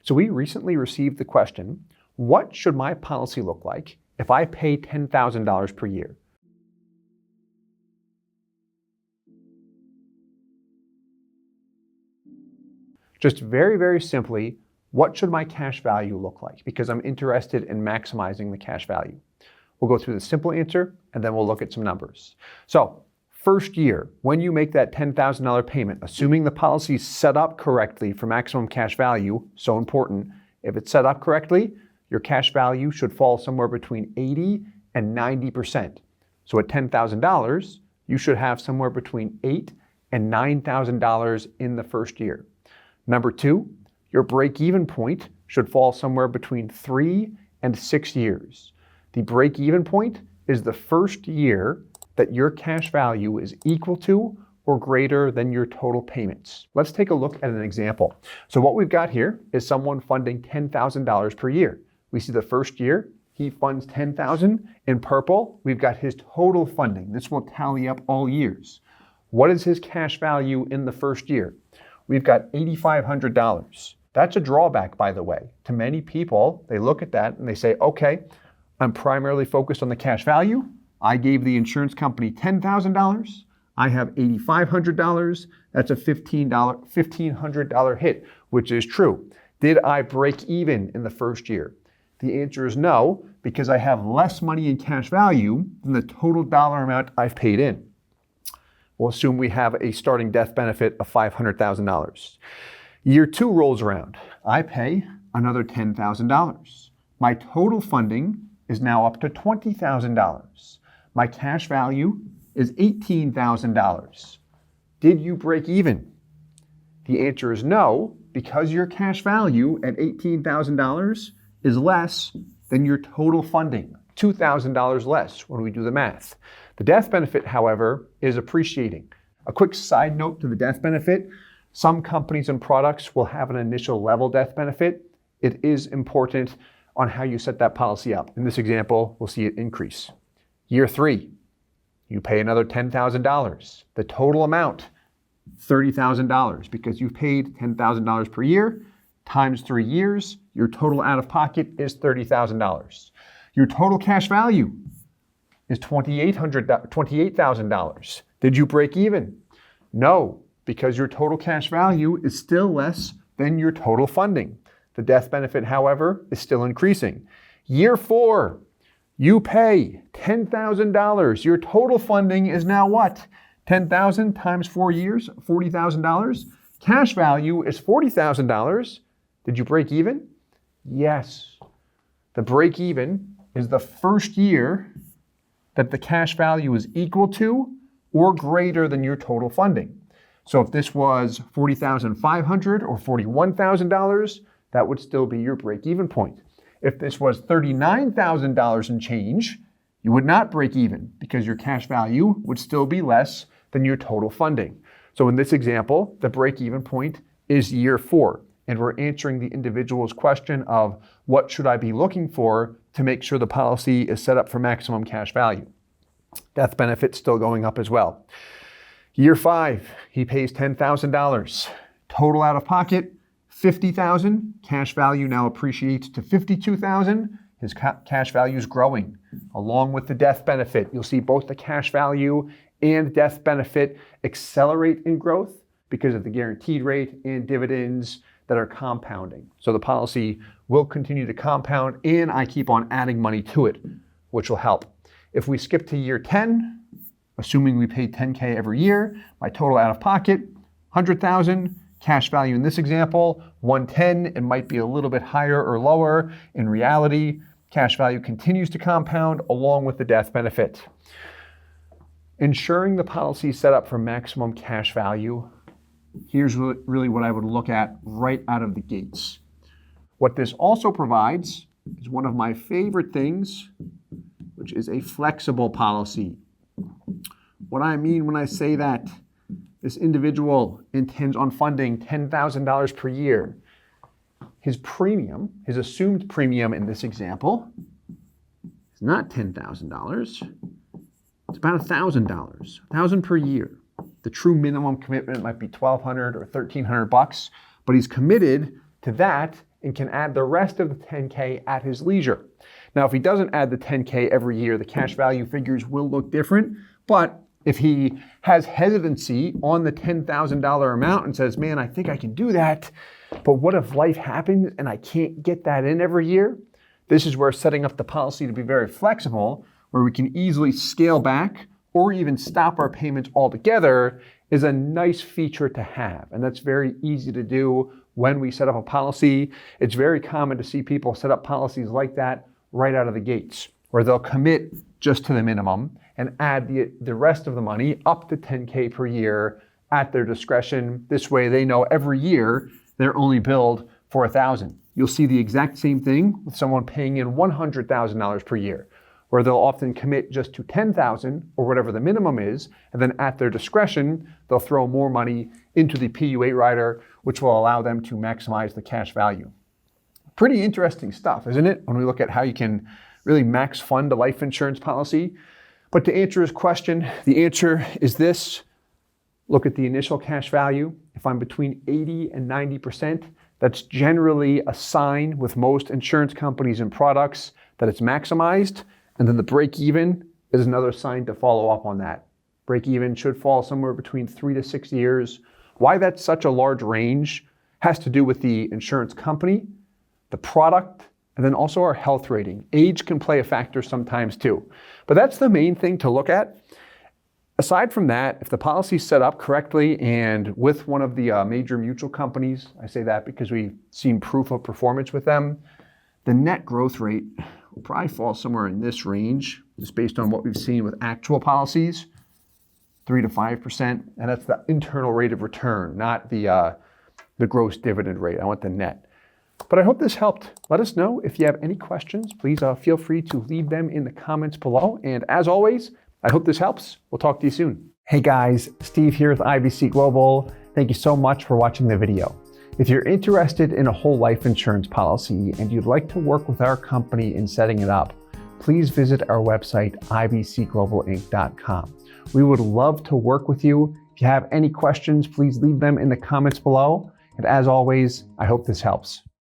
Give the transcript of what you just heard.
So we recently received the question, what should my policy look like if I pay $10,000 per year? Just very, very simply, what should my cash value look like? Because I'm interested in maximizing the cash value. We'll go through the simple answer and then we'll look at some numbers. So first year, when you make that $10,000 payment, assuming the policy is set up correctly for maximum cash value, so important, if it's set up correctly, your cash value should fall somewhere between 80 and 90%. So at $10,000, you should have somewhere between $8,000 and $9,000 in the first year. Number two, your break-even point should fall somewhere between 3 and 6 years. The break-even point is the first year that your cash value is equal to or greater than your total payments. Let's take a look at an example. So what we've got here is someone funding $10,000 per year. We see the first year, he funds $10,000. In purple, we've got his total funding. This will tally up all years. What is his cash value in the first year? We've got $8,500. That's a drawback, by the way. To many people, they look at that and they say, okay, I'm primarily focused on the cash value. I gave the insurance company $10,000. I have $8,500. That's a $1,500 hit, which is true. Did I break even in the first year? The answer is no, because I have less money in cash value than the total dollar amount I've paid in. We'll assume we have a starting death benefit of $500,000. Year two rolls around. I pay another $10,000. My total funding is now up to $20,000. My cash value is $18,000. Did you break even? The answer is no, because your cash value at $18,000 is less than your total funding, $2,000 less when we do the math. The death benefit, however, is appreciating. A quick side note to the death benefit, some companies and products will have an initial level death benefit. It is important on how you set that policy up. In this example, we'll see it increase. Year three, you pay another $10,000. The total amount, $30,000, because you've paid $10,000 per year times 3 years, your total out of pocket is $30,000. Your total cash value is $28,000. Did you break even? No, because your total cash value is still less than your total funding. The death benefit, however, is still increasing. Year four, you pay $10,000. Your total funding is now what? 10,000 times 4 years, $40,000. Cash value is $40,000. Did you break even? Yes. The break even is the first year that the cash value is equal to or greater than your total funding. So if this was $40,500 or $41,000, that would still be your break-even point. If this was $39,000 and change, you would not break even because your cash value would still be less than your total funding. So in this example, the break-even point is year four, and we're answering the individual's question of what should I be looking for to make sure the policy is set up for maximum cash value. Death benefit still going up as well. Year five, he pays $10,000. Total out of pocket, $50,000. Cash value now appreciates to $52,000. His cash value is growing. Along with the death benefit, you'll see both the cash value and death benefit accelerate in growth because of the guaranteed rate and dividends that are compounding. So the policy will continue to compound and I keep on adding money to it, which will help. If we skip to year 10, assuming we pay $10K every year, my total out of pocket, $100,000. Cash value in this example, $110. It might be a little bit higher or lower. In reality, cash value continues to compound along with the death benefit. Ensuring the policy is set up for maximum cash value, here's really what I would look at right out of the gates. What this also provides is one of my favorite things, which is a flexible policy. What I mean when I say that, this individual intends on funding $10,000 per year. His premium, his assumed premium in this example, is not $10,000. It's about $1,000, $1,000 per year. The true minimum commitment might be $1,200 or $1,300, but he's committed to that and can add the rest of the 10K at his leisure. Now, if he doesn't add the 10K every year, the cash value figures will look different, but if he has hesitancy on the $10,000 amount and says, man, I think I can do that, but what if life happens and I can't get that in every year? This is where setting up the policy to be very flexible, where we can easily scale back or even stop our payments altogether, is a nice feature to have. And that's very easy to do when we set up a policy. It's very common to see people set up policies like that right out of the gates, where they'll commit just to the minimum and add the rest of the money up to 10K per year at their discretion. This way they know every year they're only billed for $1,000. You'll see the exact same thing with someone paying in $100,000 per year, where they'll often commit just to $10,000 or whatever the minimum is, and then at their discretion, they'll throw more money into the PU8 rider, which will allow them to maximize the cash value. Pretty interesting stuff, isn't it? When we look at how you can really max fund a life insurance policy. But to answer his question, the answer is this. Look at the initial cash value. If I'm between 80 and 90%, that's generally a sign with most insurance companies and products that it's maximized. And then the break even is another sign to follow up on that. Break even should fall somewhere between 3 to 6 years. Why that's such a large range has to do with the insurance company, the product, and then also our health rating. Age can play a factor sometimes too. But that's the main thing to look at. Aside from that, if the policy is set up correctly and with one of the major mutual companies, I say that because we've seen proof of performance with them, the net growth rate will probably fall somewhere in this range, just based on what we've seen with actual policies, 3 to 5%, and that's the internal rate of return, not the gross dividend rate. I want the net. But I hope this helped. Let us know if you have any questions. Please feel free to leave them in the comments below. And as always, I hope this helps. We'll talk to you soon. Hey guys, Steve here with IBC Global. Thank you so much for watching the video. If you're interested in a whole life insurance policy and you'd like to work with our company in setting it up, please visit our website, ibcglobalinc.com. We would love to work with you. If you have any questions, please leave them in the comments below. And as always, I hope this helps.